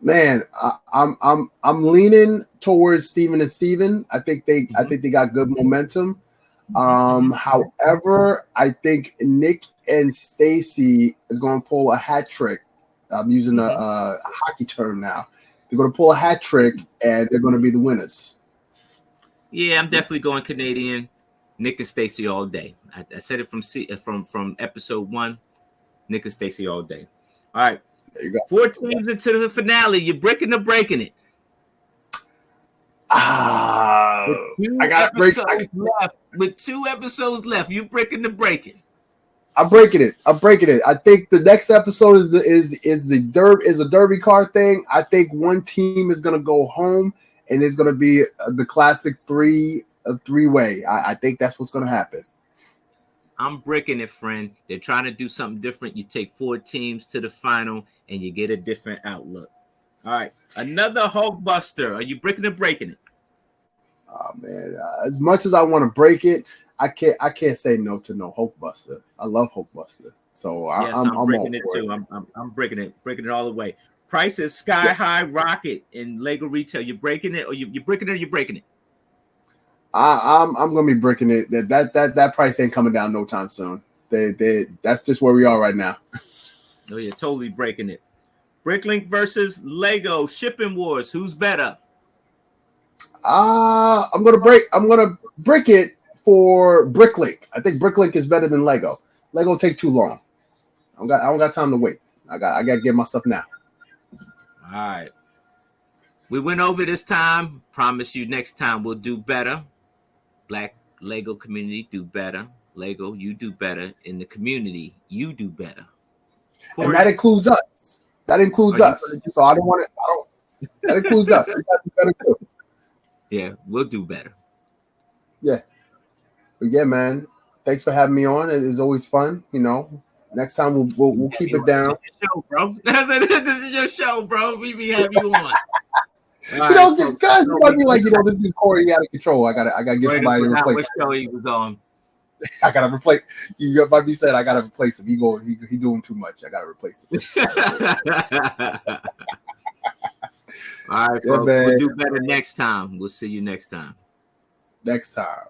Man, I'm leaning towards Steven and Steven. I think they got good momentum. However, I think Nick and Stacy is going to pull a hat trick. I'm using a hockey term now. They're going to pull a hat trick, and they're going to be the winners. Yeah, I'm definitely going Canadian. Nick and Stacy all day. I said it from episode 1. Nick and Stacy all day. All right. There you go. 4 teams into the finale. You're bricking or breaking it? I got break left. With 2 episodes left, you bricking or breaking? I'm breaking it. I think the next episode is a derby card thing. I think one team is gonna go home, and it's gonna be the classic three-way. I think that's what's gonna happen. I'm bricking it, friend. They're trying to do something different. You take 4 teams to the final, and you get a different outlook. All right, another Hulkbuster. Are you bricking or breaking it? Oh man, as much as I want to break it, I can't say no to no Hulkbuster. I love Hulkbuster, so I'm breaking it too. I'm breaking it all the way. Prices sky high, rocket in Lego retail. You breaking it, or you bricking it, or you breaking it? I'm gonna be bricking it. That price ain't coming down no time soon. That's just where we are right now. No, you're totally breaking it. Bricklink versus Lego shipping wars. Who's better? I'm gonna brick it for Bricklink. I think Bricklink is better than Lego. Lego take too long. I don't got time to wait. I got to get my stuff now. All right. We went over this time. Promise you next time we'll do better. Black Lego community, do better. Lego, you do better. In the community, you do better. And that includes us. That includes us. So I don't want to. I don't. That includes us. We got to do better too. Yeah, we'll do better. Yeah. But yeah, man. Thanks for having me on. It's always fun. You know. Next time we'll keep it down. This is your show, bro. This is your show, bro. We have you on. You know, because you might be like, this is Corey out of control. I gotta get somebody to replace. What show he was on? I gotta replace. You might be said I gotta replace him. He doing too much. I gotta replace him. All right, folks. We'll do better next time. We'll see you next time. Next time.